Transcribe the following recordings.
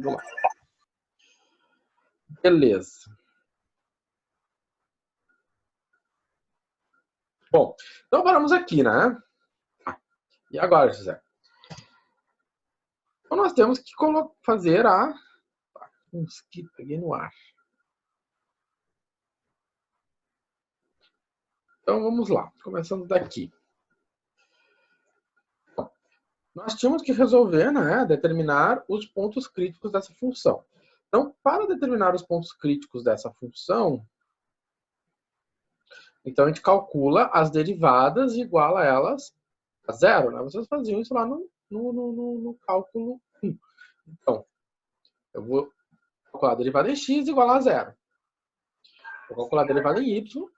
Vamos lá. Beleza. Bom, então paramos aqui, né? E agora, José? Então nós temos que fazer a... Um mosquito, peguei no ar. Então vamos lá, começando daqui. Bom, nós tínhamos que resolver, né, determinar os pontos críticos dessa função. Então, para determinar os pontos críticos dessa função, então a gente calcula as derivadas e iguala elas a zero, né? Vocês faziam isso lá no cálculo 1. Então, eu vou calcular a derivada em x igual a zero. Vou calcular a derivada em y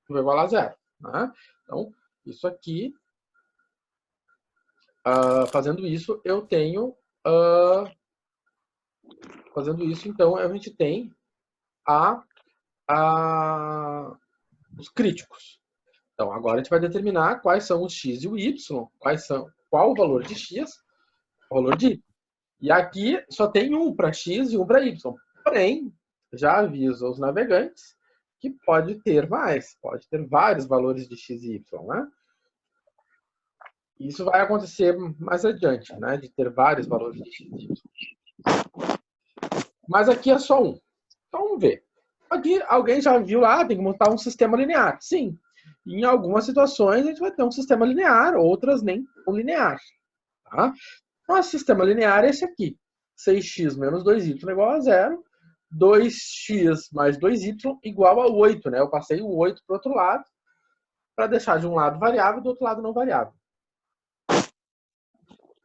vai igual a zero. Né? Então, isso aqui, fazendo isso, eu tenho... fazendo isso, então, a gente tem os críticos. Então, agora a gente vai determinar quais são os x e o y, qual o valor de x, o valor de y. E aqui só tem um para x e um para y. Porém, já aviso aos navegantes que pode ter mais, pode ter vários valores de x e y, né? Isso vai acontecer mais adiante, né? De ter vários valores de x e y. Mas aqui é só um. Então vamos ver. Aqui alguém já viu lá, tem que montar um sistema linear. Sim. Em algumas situações a gente vai ter um sistema linear, outras nem um linear. Tá? Nosso sistema linear é esse aqui. 6x menos 2y igual a zero. 2x mais 2y igual a 8. Né? Eu passei o 8 para o outro lado, para deixar de um lado variável e do outro lado não variável.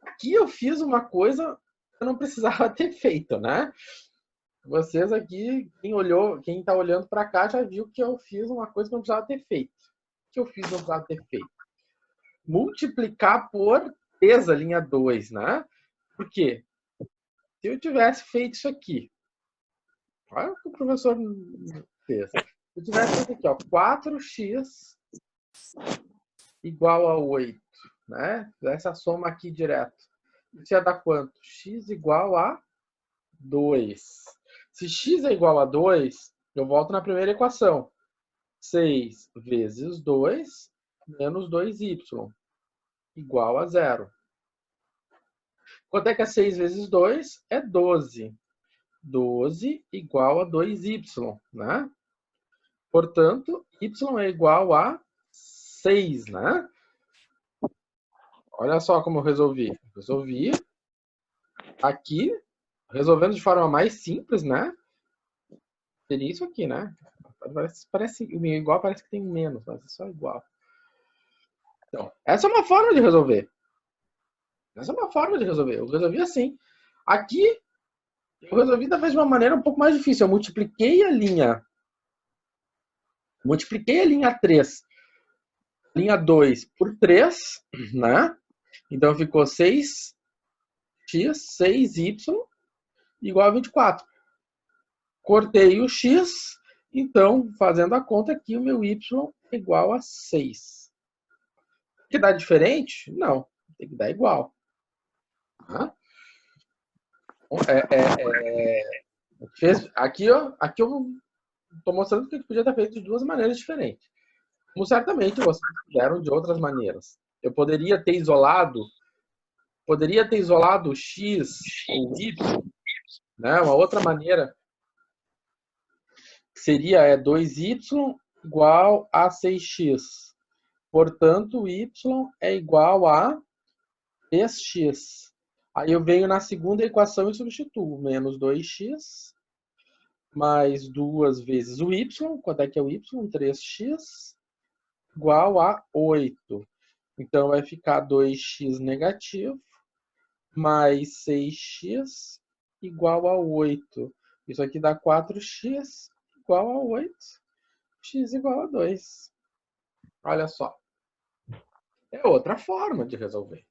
Aqui eu fiz uma coisa que eu não precisava ter feito, né? Vocês aqui, quem está olhando para cá já viu que eu fiz uma coisa que eu não precisava ter feito. O que eu fiz não precisava ter feito? Multiplicar por 3 a linha 2, né? Por quê? Se eu tivesse feito isso aqui, olha o que o professor fez. Se eu tivesse feito aqui, ó, 4x igual a 8, né? Fizesse a soma aqui direto. Isso ia dar quanto? X igual a 2. Se x é igual a 2, eu volto na primeira equação. 6 vezes 2 menos 2y igual a 0. Quanto é que é 6 vezes 2? É 12. 12 igual a 2y, né? Portanto, y é igual a 6, né? Olha só como eu resolvi. Resolvi aqui, resolvendo de forma mais simples, né? Seria isso aqui, né? Parece igual, parece que tem menos, mas é só igual. Então, essa é uma forma de resolver. Essa é uma forma de resolver. Eu resolvi assim. Aqui, eu resolvi talvez de uma maneira um pouco mais difícil. Eu multipliquei a linha 3, linha 2 por 3, né? Então ficou 6x, 6y igual a 24. Cortei o x, então, fazendo a conta aqui, o meu y é igual a 6. Que dá diferente? Não, tem que dar igual. Tá? Aqui eu estou mostrando que podia ter feito de duas maneiras diferentes. Como certamente vocês fizeram de outras maneiras. Eu poderia ter isolado o x ou o y, né? Uma outra maneira seria 2y igual a 6x. Portanto, y é igual a 3x. Aí eu venho na segunda equação e substituo. Menos 2x mais 2 vezes o y. Quanto é que é o y? 3x igual a 8. Então vai ficar 2x negativo mais 6x igual a 8. Isso aqui dá 4x igual a 8. X igual a 2. Olha só. É outra forma de resolver.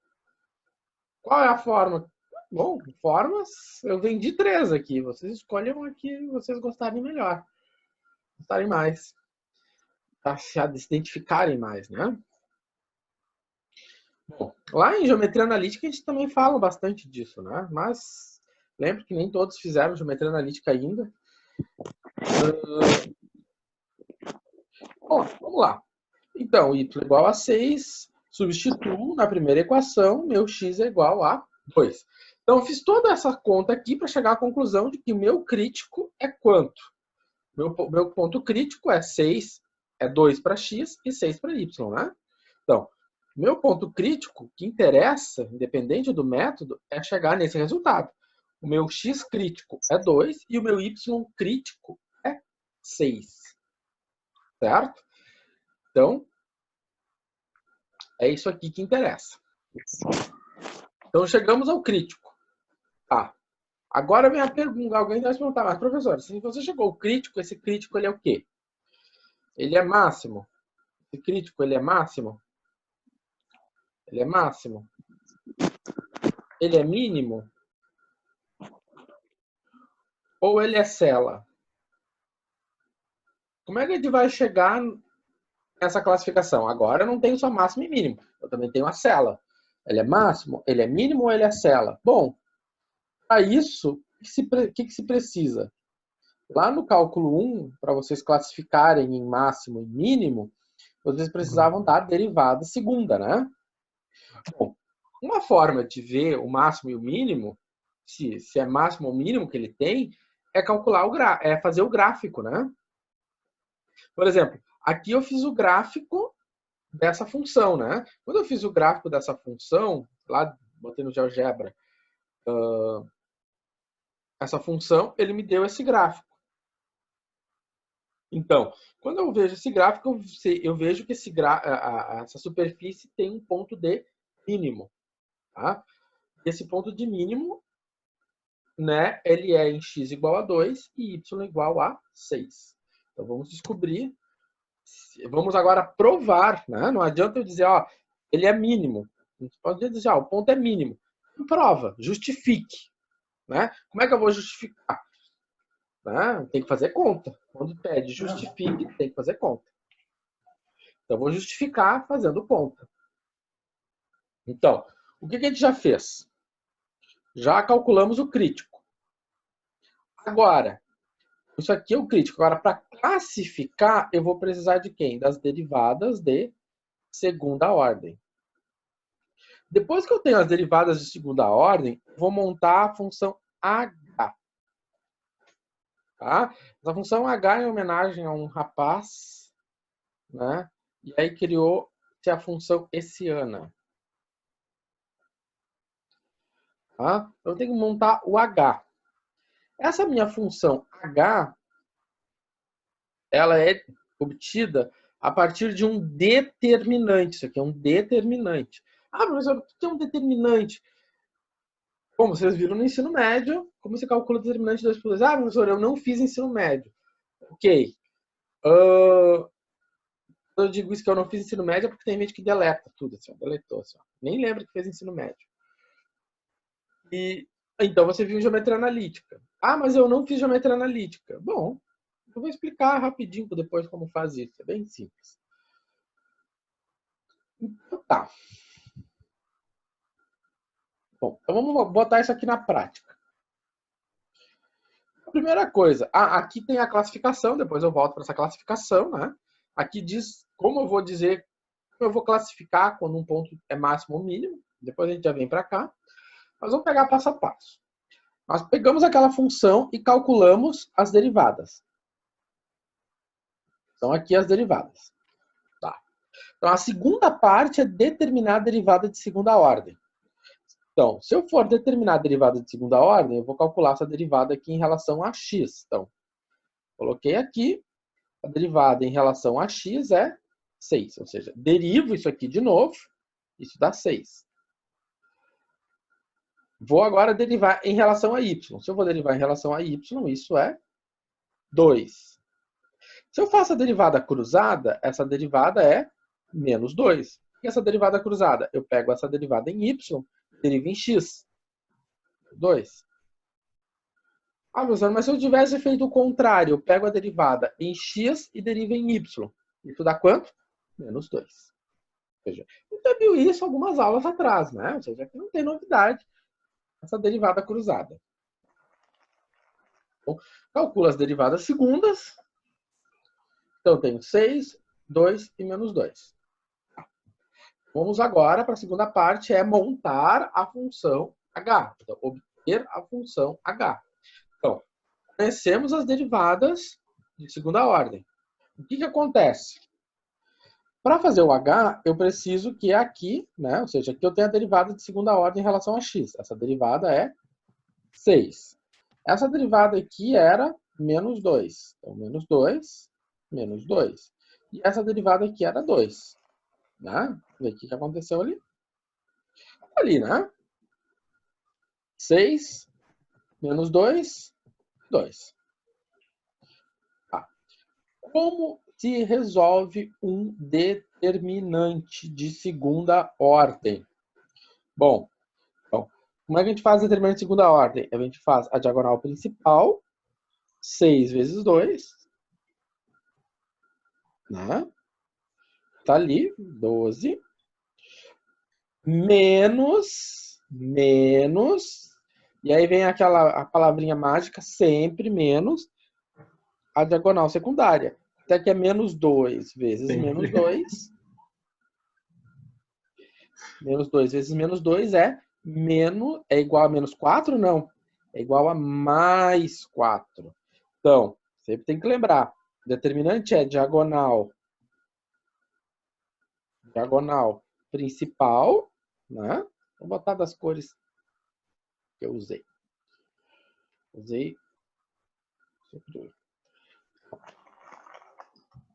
Qual é a forma? Bom, formas, eu vendi 3 aqui. Vocês escolhem a que vocês gostarem melhor. Gostarem mais. Para se identificarem mais, né? Bom, lá em geometria analítica a gente também fala bastante disso, né? Mas Lembro que nem todos fizeram geometria analítica ainda. Bom, vamos lá. Então, y igual a 6, substituo na primeira equação, meu x é igual a 2. Então, eu fiz toda essa conta aqui para chegar à conclusão de que o meu crítico é quanto? Meu ponto crítico é 6, é 2 para x e 6 para y, né? Então, meu ponto crítico, que interessa, independente do método, é chegar nesse resultado. O meu x crítico é 2 e o meu y crítico é 6. Certo? Então, é isso aqui que interessa. Então, chegamos ao crítico. Tá. Agora vem a pergunta. Alguém vai se perguntar, mas professor, se você chegou ao crítico, esse crítico ele é o quê? Ele é máximo? Esse crítico ele é máximo? Ele é máximo? Ele é mínimo? Ou ele é cela? Como é que a gente vai chegar nessa classificação? Agora eu não tenho só máximo e mínimo. Eu também tenho a cela. Ele é máximo? Ele é mínimo ou ele é cela? Bom, para isso, o que se precisa? Lá no cálculo 1, para vocês classificarem em máximo e mínimo, vocês precisavam da derivada segunda, né? Bom, uma forma de ver o máximo e o mínimo, se é máximo ou mínimo que ele tem, é calcular é fazer o gráfico, né? Por exemplo, aqui eu fiz o gráfico dessa função, né? Quando eu fiz o gráfico dessa função, lá botei no GeoGebra, essa função, ele me deu esse gráfico. Então, quando eu vejo esse gráfico, eu vejo que essa superfície tem um ponto de mínimo. Tá? Esse ponto de mínimo, né, ele é em x igual a 2 e y igual a 6. Então, vamos descobrir. Vamos agora provar. Né? Não adianta eu dizer, ó, ele é mínimo. A gente pode dizer, ó, o ponto é mínimo. Prova, justifique. Né? Como é que eu vou justificar? Né? Tem que fazer conta. Quando pede justifique, tem que fazer conta. Então, vou justificar fazendo conta. Então, o que a gente já fez? Já calculamos o crítico. Agora, isso aqui é o crítico. Agora, para classificar, eu vou precisar de quem? Das derivadas de segunda ordem. Depois que eu tenho as derivadas de segunda ordem, vou montar a função h. Tá? Essa função h é em homenagem a um rapaz, né? E aí criou-se a função hessiana. Tá? Então, eu tenho que montar o h. Essa minha função h, ela é obtida a partir de um determinante. Isso aqui é um determinante. Ah, professor, o que é um determinante? Como vocês viram no ensino médio, como você calcula o determinante de 2 por 2? Ah, professor, eu não fiz ensino médio. Ok. Eu digo isso que eu não fiz ensino médio porque tem gente que deleta tudo, assim, deletou, assim, nem lembra que fez ensino médio. E então você viu geometria analítica. Ah, mas eu não fiz geometria analítica. Bom, eu vou explicar rapidinho depois como faz isso. É bem simples. Então tá. Bom, então vamos botar isso aqui na prática. A primeira coisa, aqui tem a classificação, depois eu volto para essa classificação, né? Aqui diz como eu vou dizer, como eu vou classificar quando um ponto é máximo ou mínimo. Depois a gente já vem para cá. Nós vamos pegar passo a passo. Nós pegamos aquela função e calculamos as derivadas. Então, aqui as derivadas. Tá. Então, a segunda parte é determinar a derivada de segunda ordem. Então, se eu for determinar a derivada de segunda ordem, eu vou calcular essa derivada aqui em relação a x. Então, coloquei aqui, a derivada em relação a x é 6. Ou seja, derivo isso aqui de novo, isso dá 6. Vou agora derivar em relação a y. Se eu vou derivar em relação a y, isso é 2. Se eu faço a derivada cruzada, essa derivada é menos 2. E essa derivada cruzada? Eu pego essa derivada em y, derivo em x. 2. Ah, professor, mas se eu tivesse feito o contrário, eu pego a derivada em x e derivo em y. Isso dá quanto? Menos 2. Ou seja, eu já viu isso algumas aulas atrás, né? Ou seja, aqui não tem novidade essa derivada cruzada. Então, calculo as derivadas segundas. Então, eu tenho 6, 2 e menos 2. Vamos agora para a segunda parte, é montar a função h. Então, obter a função h. Então, conhecemos as derivadas de segunda ordem. O que acontece? Para fazer o h, eu preciso que aqui, né, ou seja, aqui eu tenho a derivada de segunda ordem em relação a x. Essa derivada é 6. Essa derivada aqui era menos 2. Então, menos 2, menos 2. E essa derivada aqui era 2. Né? E o que aconteceu ali? Ali, né? 6 menos 2, 2. Tá. Como se resolve um determinante de segunda ordem? Bom, então, como é que a gente faz determinante de segunda ordem? A gente faz a diagonal principal, 6 vezes 2, né? Tá ali, 12, menos, e aí vem a palavrinha mágica, sempre menos, a diagonal secundária. Até que é menos 2 vezes Sempre. menos 2. Menos 2 vezes menos 2 é igual a menos 4? Não. É igual a mais 4. Então, sempre tem que lembrar. O determinante é diagonal principal, né? Vou botar das cores que eu usei.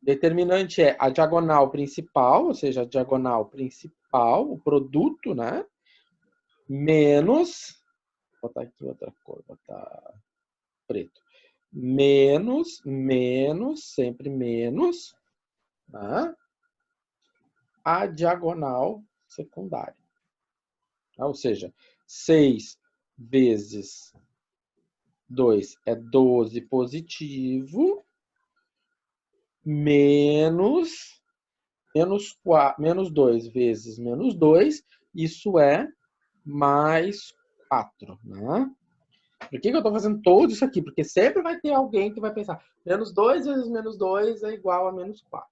Determinante é a diagonal principal, ou seja, a diagonal principal, o produto, né? Menos, vou botar aqui outra cor, vou botar preto. Menos, sempre menos, tá? A diagonal secundária. Ou seja, 6 vezes 2 é 12 positivo, menos 2 vezes menos 2, isso é mais 4. Né? Por que eu estou fazendo tudo isso aqui? Porque sempre vai ter alguém que vai pensar, menos 2 vezes menos 2 é igual a menos 4.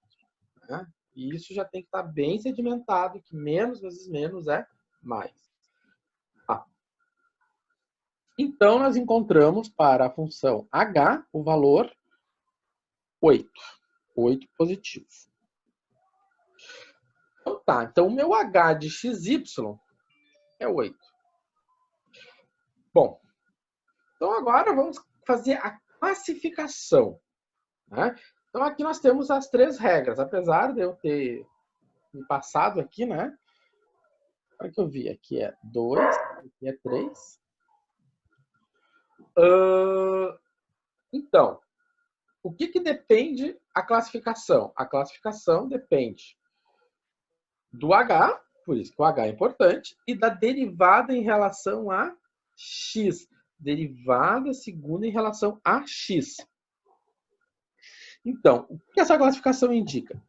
Né? E isso já tem que estar bem sedimentado, que menos vezes menos é mais. Ah. Então, nós encontramos para a função h o valor 8. 8 positivo. Então tá, então o meu h de xy é 8. Bom, então agora vamos fazer a classificação. Né? Então aqui nós temos as 3 regras, apesar de eu ter me passado aqui, né? Olha que eu vi, aqui é 2, aqui é 3. Então, o que depende a classificação? A classificação depende do h, por isso que o h é importante, e da derivada em relação a x. Derivada segunda em relação a x. Então, o que essa classificação indica?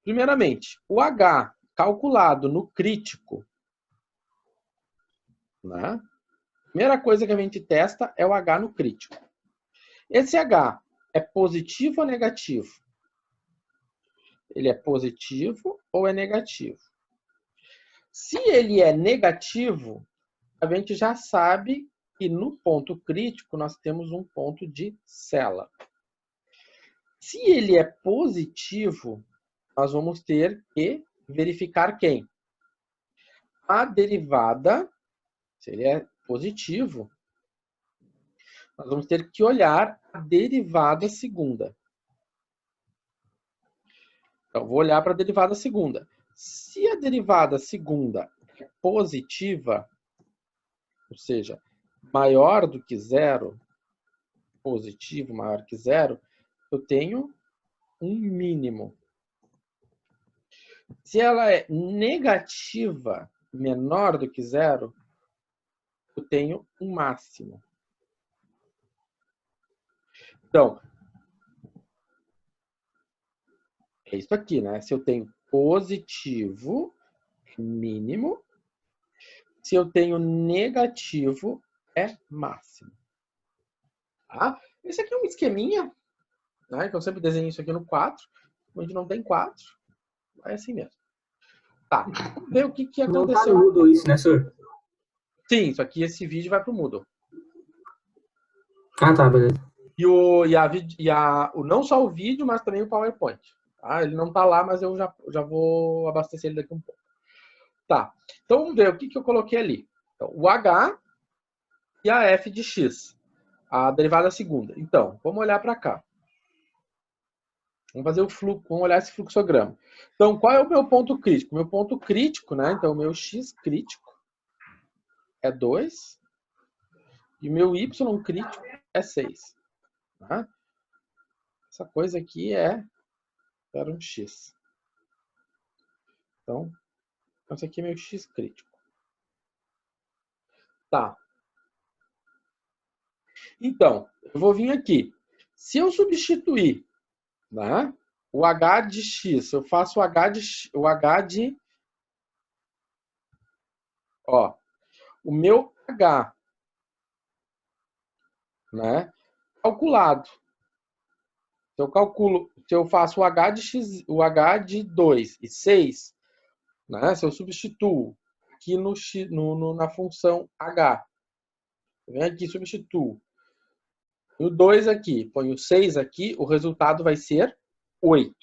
Primeiramente, o h calculado no crítico, né? Primeira coisa que a gente testa é o h no crítico. Esse h é positivo ou negativo? Ele é positivo ou é negativo? Se ele é negativo, a gente já sabe que no ponto crítico nós temos um ponto de sela. Se ele é positivo, nós vamos ter que verificar quem? A derivada, se ele é positivo, nós vamos ter que olhar a derivada segunda. Então, vou olhar para a derivada segunda. Se a derivada segunda é positiva, ou seja, maior do que zero, positivo maior que zero, eu tenho um mínimo. Se ela é negativa menor do que zero, eu tenho um máximo. Então, é isso aqui, né? Se eu tenho positivo, mínimo. Se eu tenho negativo, é máximo. Tá? Esse aqui é um esqueminha, né? Que eu sempre desenho isso aqui no 4. Onde não tem 4, é assim mesmo. Tá, vamos ver o que Não tá aconteceu. no Moodle isso, né, senhor? Sim, isso aqui, esse vídeo vai pro Moodle. Ah, tá, beleza. Não só o vídeo, mas também o PowerPoint. Tá? Ele não tá lá, mas eu já vou abastecer ele daqui um pouco. Tá, então vamos ver o que eu coloquei ali. Então, o H e a f de x, a derivada segunda. Então, vamos olhar para cá. Vamos fazer o fluxo, vamos olhar esse fluxograma. Então, qual é o meu ponto crítico? Meu ponto crítico, né? Então, o meu x crítico é 2 e o meu y crítico é 6. Tá? Essa coisa aqui era um x. Então, esse aqui é meu x crítico. Tá. Então, eu vou vir aqui. Se eu substituir, né, o h de x, eu faço o h de ó, o meu h, né, calculado. Se eu faço o h de x, o h de 2 e 6, né, se eu substituo aqui na função h, eu venho aqui, substituo o 2 aqui, ponho o 6 aqui, o resultado vai ser 8.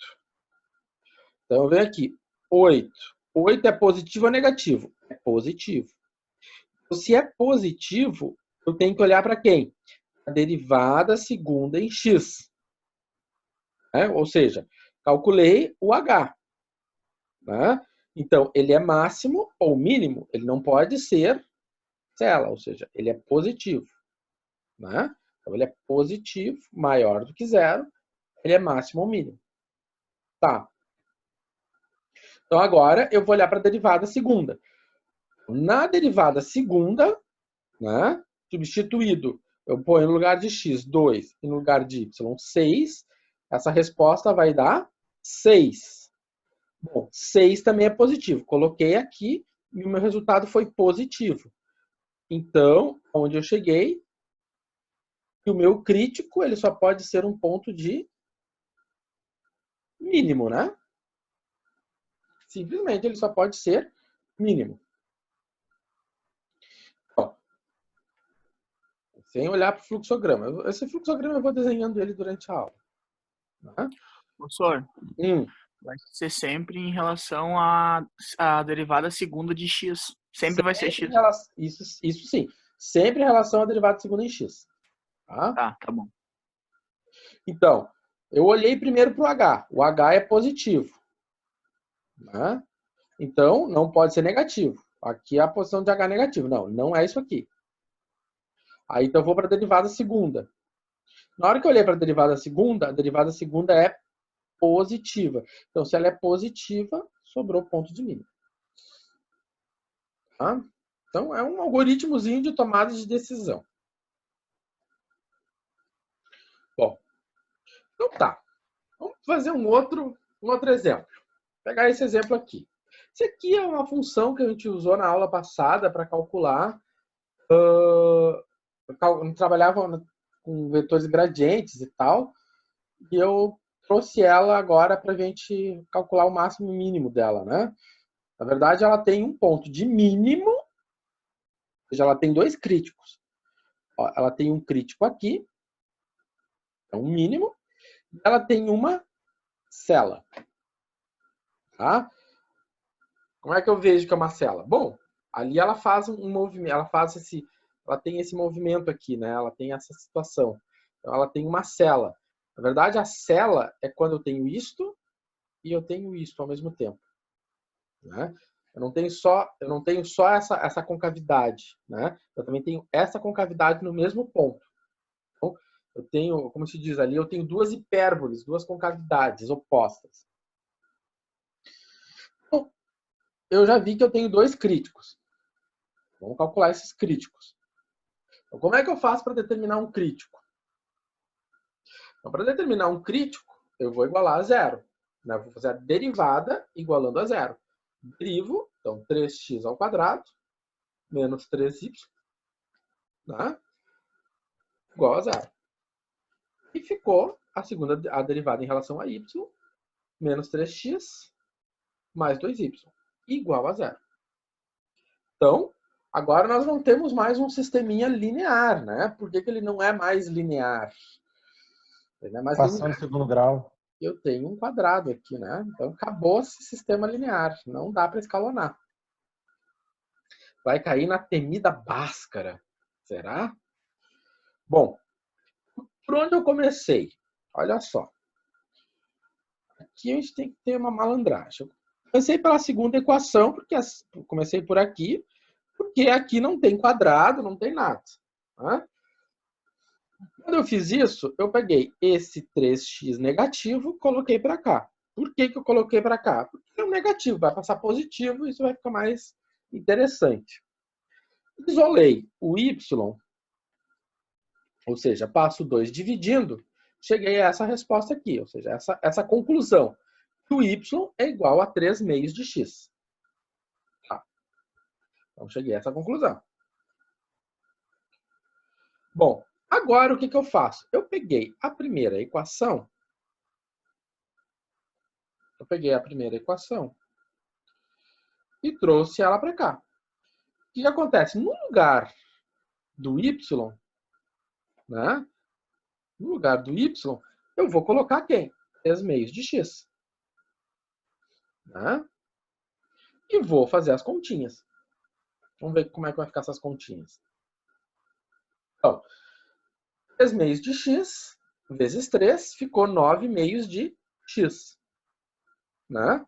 Então, eu venho aqui, 8. 8 é positivo ou negativo? É positivo. Então, se é positivo, eu tenho que olhar para quem? A derivada segunda em x. Né? Ou seja, calculei o h. Né? Então, ele é máximo ou mínimo? Ele não pode ser zero, ou seja, ele é positivo. Né? Então, ele é positivo, maior do que zero, ele é máximo ou mínimo. Tá. Então, agora eu vou olhar para a derivada segunda. Na derivada segunda, né, substituído, eu ponho no lugar de x 2 e no lugar de y 6, essa resposta vai dar 6. Bom, 6 também é positivo. Coloquei aqui e o meu resultado foi positivo. Então, onde eu cheguei, o meu crítico ele só pode ser um ponto de mínimo, né? Simplesmente ele só pode ser mínimo. Ó, sem olhar para o fluxograma. Esse fluxograma eu vou desenhando ele durante a aula. Né? Professor, vai ser sempre em relação à derivada segunda de x. Sempre vai ser x. Isso sim. Sempre em relação à derivada segunda em x. Tá bom. Então, eu olhei primeiro para o h. O h é positivo. Né? Então, não pode ser negativo. Aqui é a posição de h negativo. Não, não é isso aqui. Aí, então, eu vou para a derivada segunda. Na hora que eu olhei para a derivada segunda é positiva. Então, se ela é positiva, sobrou ponto de mínimo. Tá? Então, é um algoritmozinho de tomada de decisão. Bom, então tá. Vamos fazer um outro exemplo. Vou pegar esse exemplo aqui. Esse aqui é uma função que a gente usou na aula passada para calcular. Eu trabalhava com vetores gradientes e tal, e eu trouxe ela agora para a gente calcular o máximo e mínimo dela, né? Na verdade, ela tem um ponto de mínimo, ou seja, ela tem dois críticos. Ó, ela tem um crítico aqui, é um mínimo, e ela tem uma cela. Tá? Como é que eu vejo que é uma cela? Bom, ali ela faz um movimento, ela tem esse movimento aqui, né? Ela tem essa situação. Então, ela tem uma cela. Na verdade, a cela é quando eu tenho isto e eu tenho isto ao mesmo tempo. Né? Eu não tenho só essa concavidade. Né? Eu também tenho essa concavidade no mesmo ponto. Então, eu tenho, como se diz ali, eu tenho duas hipérboles, duas concavidades opostas. Então, eu já vi que eu tenho dois críticos. Vamos calcular esses críticos. Então, como é que eu faço para determinar um crítico? Então, para determinar um crítico, eu vou igualar a zero. Né? Vou fazer a derivada igualando a zero. Derivo, então 3x ao quadrado menos 3y, né? Igual a zero. E ficou a derivada em relação a y, menos 3x, mais 2y, igual a zero. Então, agora nós não temos mais um sisteminha linear, né? Por que ele não é mais linear? Ele não é mais Equação linear. de segundo grau. Eu tenho um quadrado aqui, né? Então, acabou esse sistema linear. Não dá para escalonar. Vai cair na temida Bhaskara. Será? Bom, por onde eu comecei? Olha só. Aqui a gente tem que ter uma malandragem. Eu comecei pela segunda equação, porque comecei por aqui, porque aqui não tem quadrado, não tem nada. Né? Quando eu fiz isso, eu peguei esse 3x negativo e coloquei para cá. Por que eu coloquei para cá? Porque é um negativo, vai passar positivo, isso vai ficar mais interessante. Isolei o y, ou seja, passo 2 dividindo, cheguei a essa resposta aqui, ou seja, essa conclusão. Que o y é igual a 3 meios de x. Tá. Então, cheguei a essa conclusão. Bom, agora o que eu faço? Eu peguei a primeira equação. E trouxe ela para cá. O que acontece? No lugar do y, né? No lugar do y, eu vou colocar quem? 3 meios de x. Né? E vou fazer as continhas. Vamos ver como é que vai ficar essas continhas. Então, 3 meios de x vezes 3 ficou 9 meios de x. Né?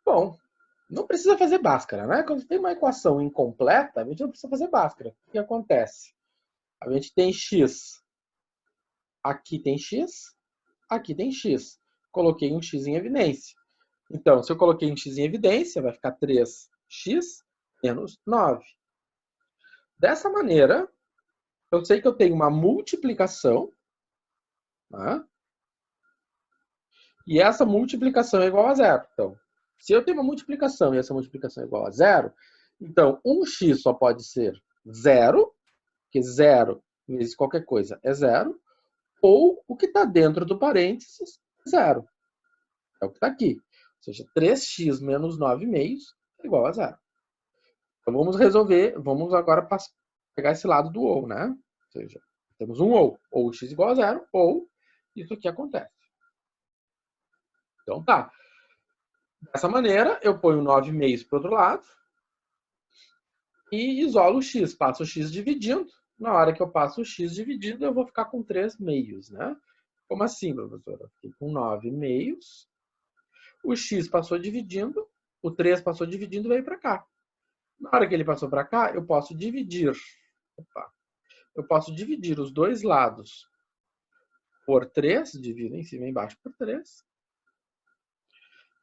Bom, não precisa fazer Bhaskara, né? Quando tem uma equação incompleta, a gente não precisa fazer Bhaskara. O que acontece? A gente tem x, aqui tem x, aqui tem x. Coloquei um x em evidência. Então, se eu coloquei um x em evidência, vai ficar 3x menos 9. Dessa maneira, eu sei que eu tenho uma multiplicação, né? E essa multiplicação é igual a zero. Então, se eu tenho uma multiplicação e essa multiplicação é igual a zero, então 1x só pode ser zero, porque zero vezes qualquer coisa é zero, ou o que está dentro do parênteses, zero. É o que está aqui. Ou seja, 3x menos 9 meios é igual a zero. Então vamos resolver, vamos agora pegar esse lado do ou, né? Ou seja, temos um ou x igual a zero, ou isso aqui acontece. Então tá. Dessa maneira, eu ponho 9 meios para o outro lado e isolo o x. Passo o x dividindo. Na hora que eu passo o x dividindo, eu vou ficar com 3 meios, né? Como assim, professora? Fiquei com 9 meios. O x passou dividindo, o 3 passou dividindo e veio para cá. Na hora que ele passou para cá, eu posso dividir. Eu posso dividir os dois lados por 3, divido em cima e embaixo por 3.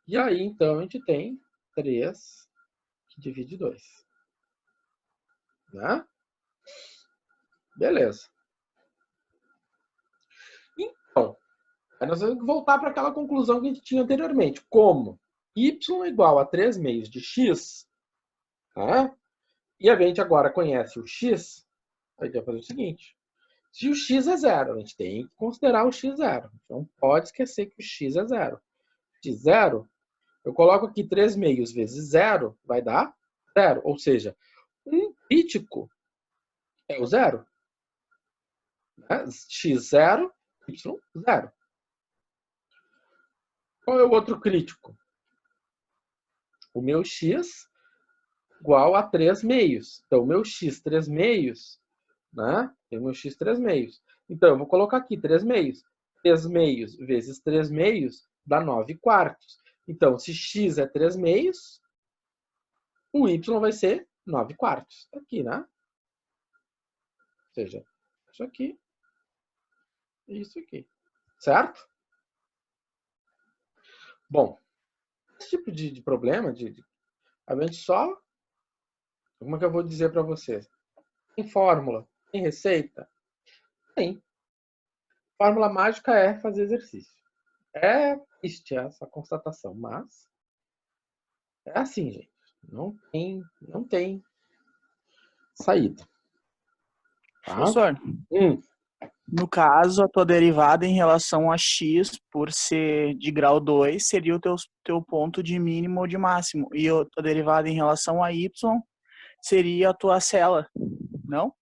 E aí, então, a gente tem 3 que divide 2. Né? Beleza. Então, aí nós vamos voltar para aquela conclusão que a gente tinha anteriormente. Como y é igual a 3 meios de x, né? E a gente agora conhece o x, a gente vai fazer o seguinte. Se o x é zero, a gente tem que considerar o x zero. Não pode esquecer que o x é zero. De zero, eu coloco aqui 3 meios vezes zero, vai dar zero. Ou seja, um crítico é o zero. Né? X0, Y0. Qual é o outro crítico? O meu x igual a 3 meios. Então, o meu x 3 meios, né? Tem o meu x 3 meios. Então, eu vou colocar aqui 3 meios. 3 meios vezes 3 meios dá 9 quartos. Então, se x é 3 meios, o y vai ser 9 quartos. Aqui, né? Ou seja, isso aqui e isso aqui. Certo? Bom, esse tipo de problema, a gente só... Como é que eu vou dizer para vocês? Tem fórmula? Tem receita? Tem. Fórmula mágica é fazer exercício. É triste essa constatação, mas é assim, gente. Não tem saída. Tá? Professor, No caso, a tua derivada em relação a x, por ser de grau 2, seria o teu ponto de mínimo ou de máximo. E a tua derivada em relação a y seria a tua cela, não?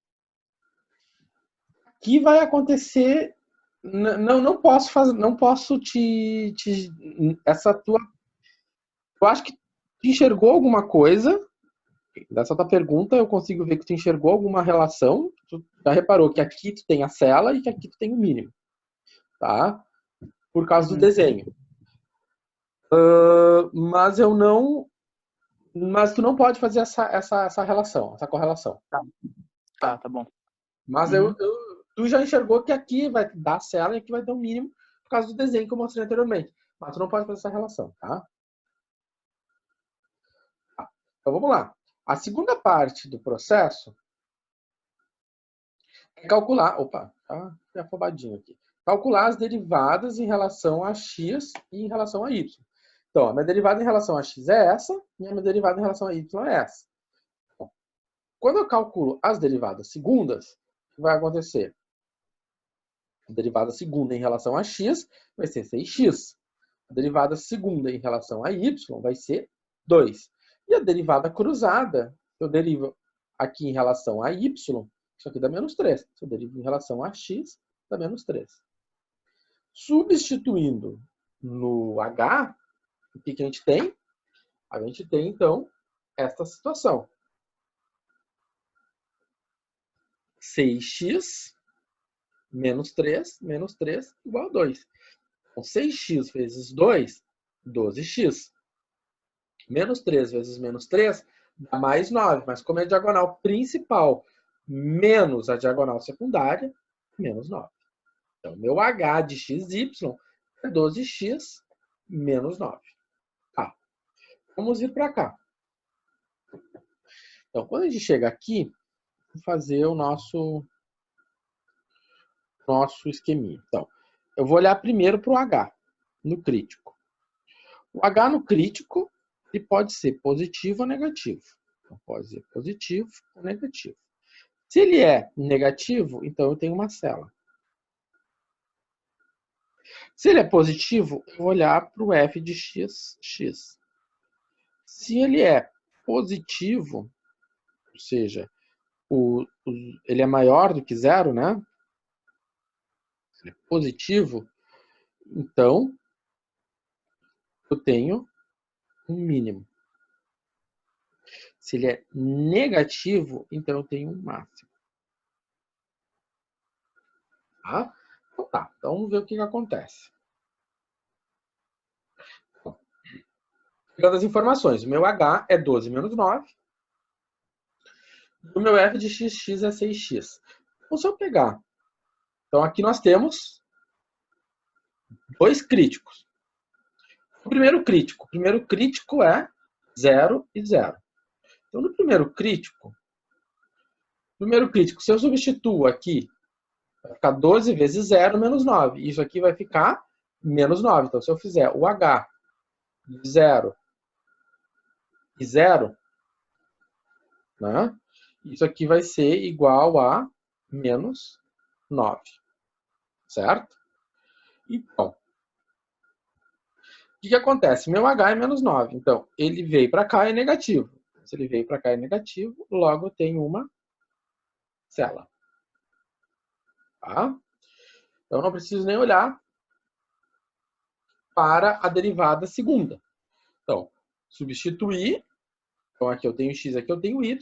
Que vai acontecer. Não posso fazer, não posso essa tua. Eu acho que tu enxergou alguma coisa dessa tua pergunta. Eu consigo ver que tu enxergou alguma relação. Tu já reparou que aqui tu tem a cela e que aqui tu tem o mínimo, tá? Por causa do desenho. Mas eu não. Mas tu não pode fazer essa relação, essa correlação. Tá bom. Mas tu já enxergou que aqui vai dar cela e aqui vai dar um mínimo por causa do desenho que eu mostrei anteriormente. Mas tu não pode fazer essa relação, tá? Então vamos lá. A segunda parte do processo é calcular. Opa, tá afobadinho aqui. Calcular as derivadas em relação a x e em relação a y. Então, a minha derivada em relação a x é essa e a minha derivada em relação a y é essa. Bom, quando eu calculo as derivadas segundas, o que vai acontecer? A derivada segunda em relação a x vai ser 6x. A derivada segunda em relação a y vai ser 2. E a derivada cruzada, eu derivo aqui em relação a y, isso aqui dá menos 3. Se eu derivo em relação a x, dá menos 3. Substituindo no h, o que a gente tem? A gente tem, então, esta situação. 6x menos 3 igual a 2. Então, 6x vezes 2, 12x. Menos 3 vezes menos 3 dá mais 9. Mas como é a diagonal principal menos a diagonal secundária, menos 9. Então, meu h de xy é 12x menos 9. Tá. Vamos vir para cá. Então, quando a gente chega aqui, vou fazer o nosso esqueminha. Então, eu vou olhar primeiro para o h, no crítico. O h no crítico ele pode ser positivo ou negativo. Então, pode ser positivo ou negativo. Se ele é negativo, então eu tenho uma cela. Se ele é positivo, eu vou olhar para o f de x. Se ele é positivo, ou seja, ele é maior do que zero, né? Se ele é positivo, então eu tenho um mínimo. Se ele é negativo, então eu tenho um máximo. Tá? Então vamos ver o que acontece. Pegando as informações, o meu h é 12 menos 9. E o meu f de xx é 6x. Então, se eu pegar... Então, aqui nós temos dois críticos. O primeiro crítico é 0 e 0. Então, no primeiro crítico, se eu substituo aqui, vai ficar 12 vezes 0 menos 9. Isso aqui vai ficar menos 9. Então, se eu fizer o h de 0 e 0, né? Isso aqui vai ser igual a menos 9. Certo? Então, o que acontece? Meu h é menos 9. Então, ele veio para cá e é negativo. Se ele veio para cá e é negativo, logo eu tenho uma cela. Tá? Então, não preciso nem olhar para a derivada segunda. Então, substituir. Então, aqui eu tenho x, aqui eu tenho y.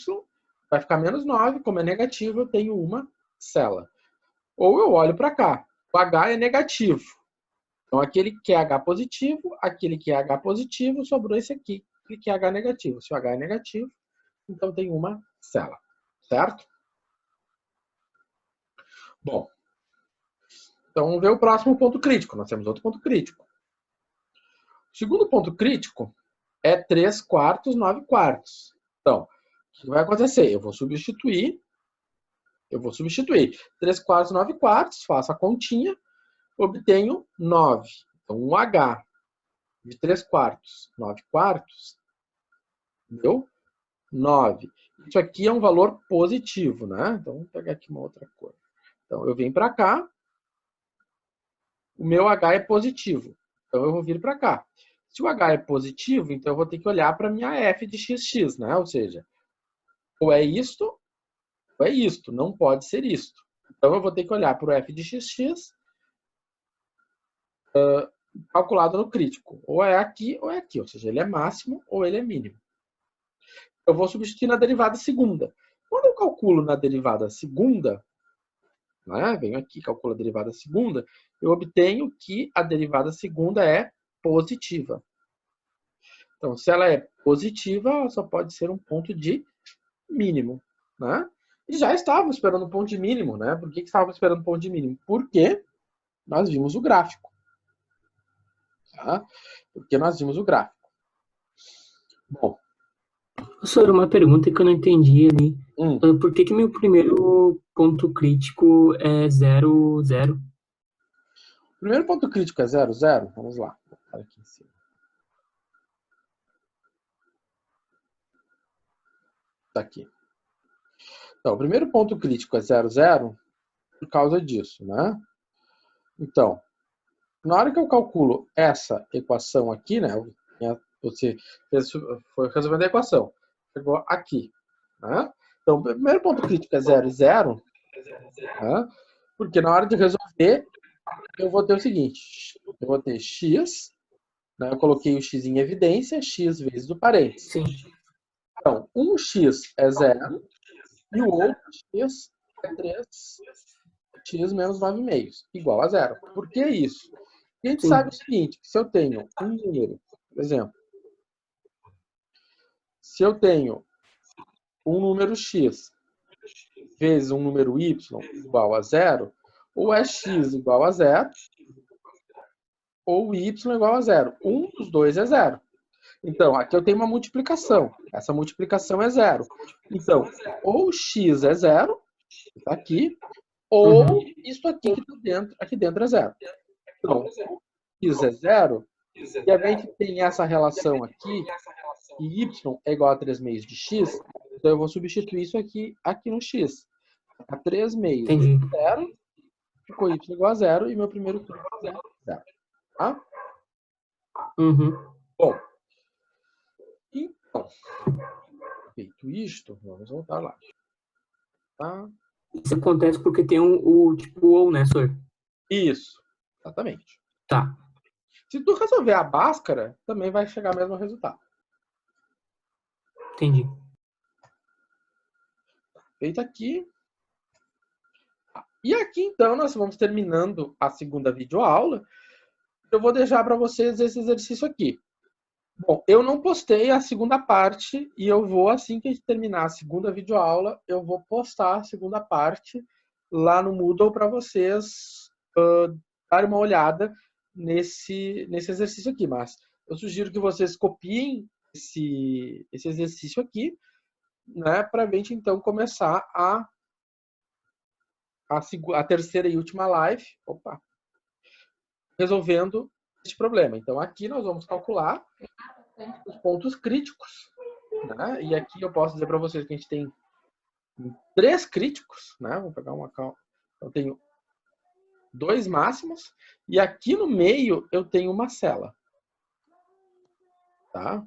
Vai ficar menos 9. Como é negativo, eu tenho uma cela. Ou eu olho para cá. O h é negativo. Então, aquele que é H positivo, aquele que é H positivo, sobrou esse aqui, que é H negativo. Se o H é negativo, então tem uma cela. Certo? Bom. Então, vamos ver o próximo ponto crítico. Nós temos outro ponto crítico. O segundo ponto crítico é 3 quartos, 9 quartos. Então, o que vai acontecer? Eu vou substituir. 3 quartos, 9 quartos, faço a continha, obtenho 9. Então, um H de 3 quartos, 9 quartos, deu 9. Isso aqui é um valor positivo, né? Então, vamos pegar aqui uma outra cor. Então, eu venho para cá, o meu H é positivo. Então eu vou vir para cá. Se o H é positivo, então eu vou ter que olhar para a minha f de xx, né? Ou seja, ou é isto, ou é isto. Não pode ser isto. Então eu vou ter que olhar para o f de xx calculado no crítico. Ou é aqui, ou é aqui. Ou seja, ele é máximo ou ele é mínimo. Eu vou substituir na derivada segunda. Quando eu calculo na derivada segunda, né, venho aqui, calculo a derivada segunda, eu obtenho que a derivada segunda é positiva. Então, se ela é positiva, ela só pode ser um ponto de mínimo. Né? E já estávamos esperando um ponto de mínimo. Né? Por que estávamos esperando um ponto de mínimo? Porque nós vimos o gráfico. Tá? Porque nós vimos o gráfico. Bom. Professor, uma pergunta que eu não entendi ali. Por que meu primeiro ponto crítico é 0, 0? O primeiro ponto crítico é 0, 0? Vamos lá. Vou botar aqui em cima. Tá aqui. Então, o primeiro ponto crítico é 0, 0 por causa disso, né? Então, na hora que eu calculo essa equação aqui, né? Você foi resolvendo a equação. Chegou aqui. Né? Então, o primeiro ponto crítico é 0 e 0. Né? Porque na hora de resolver, eu vou ter o seguinte. Eu vou ter x. Né? Eu coloquei o x em evidência. X vezes o parênteses. Sim. Então, um x é 0. E o outro x é 3x menos 9,5, igual a 0. Por que isso? Porque a gente sabe o seguinte, que se eu tenho um número, por exemplo, se eu tenho um número x vezes um número y igual a 0, ou é x igual a 0, ou y igual a 0. Um dos dois é 0. Então, aqui eu tenho uma multiplicação. Essa multiplicação é 0. Então, ou x é 0, está aqui, ou isso aqui que está aqui dentro é 0. Então, x é 0, e a gente tem essa relação aqui, e y é igual a 3 meios de x, então eu vou substituir isso aqui no x. A 3 meios de 0, ficou y igual a 0, e meu primeiro crítico é 0. Tá? Bom, então, feito isto, vamos voltar lá. Tá? Isso acontece porque tem o tipo ou, né, senhor? Isso, exatamente. Tá. Se tu resolver a Bhaskara, também vai chegar ao mesmo resultado. Entendi. Feito aqui. E aqui, então, nós vamos terminando a segunda videoaula. Eu vou deixar para vocês esse exercício aqui. Bom, eu não postei a segunda parte e eu vou, assim que a gente terminar a segunda videoaula, eu vou postar a segunda parte lá no Moodle para vocês darem uma olhada nesse exercício aqui. Mas eu sugiro que vocês copiem esse exercício aqui, né, para a gente, então, começar a terceira e última live, resolvendo este problema. Então, aqui nós vamos calcular os pontos críticos, né? E aqui eu posso dizer para vocês que a gente tem 3 críticos, né? Vou pegar uma calma. Eu tenho 2 máximos e aqui no meio eu tenho uma cela, tá?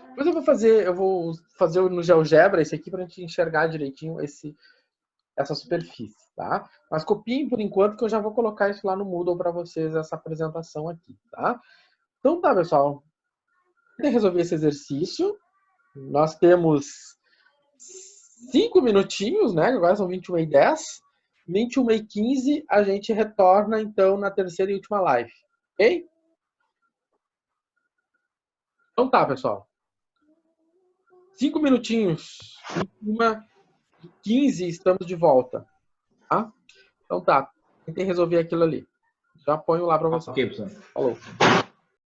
Depois eu vou fazer no GeoGebra esse aqui para a gente enxergar direitinho essa superfície, tá? Mas copiem por enquanto que eu já vou colocar isso lá no Moodle para vocês, essa apresentação aqui, tá? Então tá, pessoal. Para resolver esse exercício, nós temos 5 minutinhos, né? Agora são 21h10. 21h15 a gente retorna, então, na terceira e última live. Ok? Então tá, pessoal. 5 minutinhos. 21h15 estamos de volta. Tá? Então tá. Tentem resolver aquilo ali. Já ponho lá para vocês. Ok, professor. Falou.